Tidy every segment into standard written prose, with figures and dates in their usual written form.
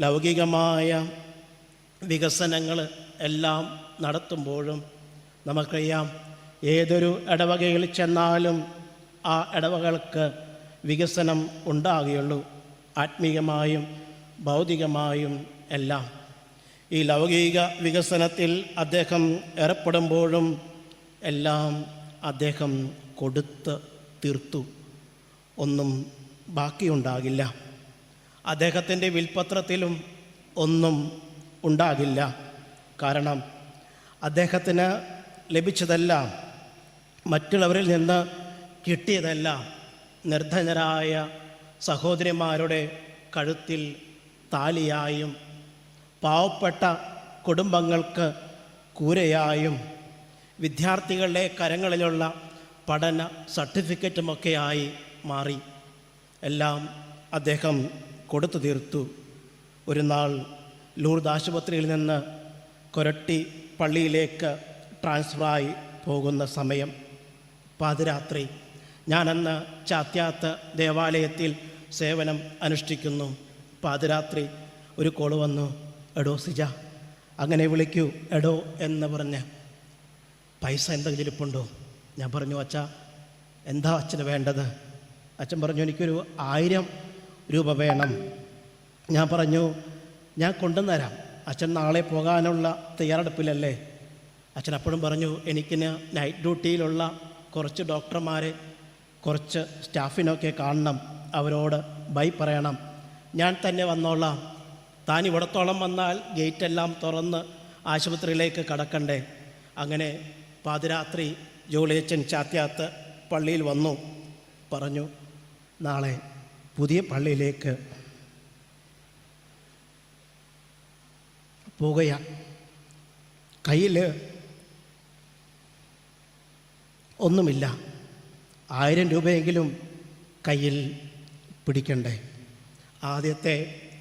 ലൗകികമായ വികസനങ്ങൾ എല്ലാം നടത്തുമ്പോഴും നമുക്കറിയാം, ഏതൊരു ഇടവകയിൽ ചെന്നാലും ആ ഇടവകൾക്ക് വികസനം ഉണ്ടാകുകയുള്ളൂ, ആത്മീയമായും ഭൗതികമായും എല്ലാം. ഈ ലൗകിക വികസനത്തിൽ അദ്ദേഹം ഏർപ്പെടുമ്പോഴും എല്ലാം അദ്ദേഹം കൊടുത്ത് തീർത്തു. ഒന്നും ബാക്കിയുണ്ടാകില്ല. അദ്ദേഹത്തിൻ്റെ വിൽപ്പത്രത്തിലും ഒന്നും ഉണ്ടാകില്ല. കാരണം അദ്ദേഹത്തിന് ലഭിച്ചതെല്ലാം, മറ്റുള്ളവരിൽ നിന്ന് കിട്ടിയതെല്ലാം നിർധനരായ സഹോദരിമാരുടെ കഴുത്തിൽ താലിയായും പാവപ്പെട്ട കുടുംബങ്ങൾക്ക് കൂരയായും വിദ്യാർത്ഥികളുടെ കരങ്ങളിലുള്ള പഠന സർട്ടിഫിക്കറ്റുമൊക്കെയായി മാറി. എല്ലാം അദ്ദേഹം കൊടുത്തു തീർത്തു. ഒരു നാൾ ലൂർദ് ആശുപത്രിയിൽ നിന്ന് കൊരട്ടി പള്ളിയിലേക്ക് ട്രാൻസ്ഫറായി പോകുന്ന സമയം, പാതിരാത്രി, ഞാനന്ന് ചാത്യാത്ത് ദേവാലയത്തിൽ സേവനം അനുഷ്ഠിക്കുന്നു. പാതിരാത്രി ഒരു കോള് വന്നു. എടോ സിജ, അങ്ങനെ വിളിക്കൂ എടോ എന്ന് പറഞ്ഞ്. പൈസ എന്തെങ്കിലും ഇരിപ്പുണ്ടോ? ഞാൻ പറഞ്ഞു, അച്ഛാ എന്താ അച്ഛന് വേണ്ടത്? അച്ഛൻ പറഞ്ഞു, എനിക്കൊരു 1000 രൂപ വേണം. ഞാൻ പറഞ്ഞു, ഞാൻ കൊണ്ടുവന്നരാം. അച്ഛൻ നാളെ പോകാനുള്ള തയ്യാറെടുപ്പിലല്ലേ? അച്ഛൻ അപ്പോഴും പറഞ്ഞു, എനിക്കിന് നൈറ്റ് ഡ്യൂട്ടിയിലുള്ള കുറച്ച് ഡോക്ടർമാരെ, കുറച്ച് സ്റ്റാഫിനൊക്കെ കാണണം, അവരോട് ബൈ പറയണം. ഞാൻ തന്നെ വന്നോളാം. താൻ ഇവിടത്തോളം വന്നാൽ ഗേറ്റെല്ലാം തുറന്ന് ആശുപത്രിയിലേക്ക് കടക്കണ്ടേ? അങ്ങനെ പാതിരാത്രി ജോളിയച്ചൻ ചാത്യാത്ത് പള്ളിയിൽ വന്നു. പറഞ്ഞു, നാളെ പുതിയ പള്ളിയിലേക്ക് പോകുക. കയ്യിൽ ഒന്നുമില്ല. 1000 രൂപയെങ്കിലും കയ്യിൽ പിടിക്കണ്ടേ? ആദ്യത്തെ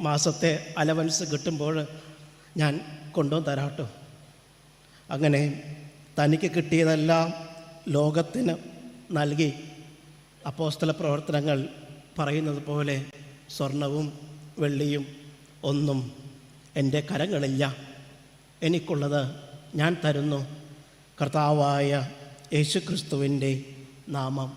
മാസത്തെ അലവൻസ് കിട്ടുമ്പോൾ ഞാൻ കൊണ്ടുവന്ന് തരാട്ടോ. അങ്ങനെ തനിക്ക് കിട്ടിയതെല്ലാം ലോകത്തിന് നൽകി. അപ്പോസ്തല പ്രവർത്തനങ്ങൾ പറയുന്നത് പോലെ സ്വർണവും വെള്ളിയും ഒന്നും എൻ്റെ കരങ്ങളില്ല, എനിക്കുള്ളത് ഞാൻ തരുന്നു. കർത്താവായ യേശുക്രിസ്തുവിൻ്റെ നാമം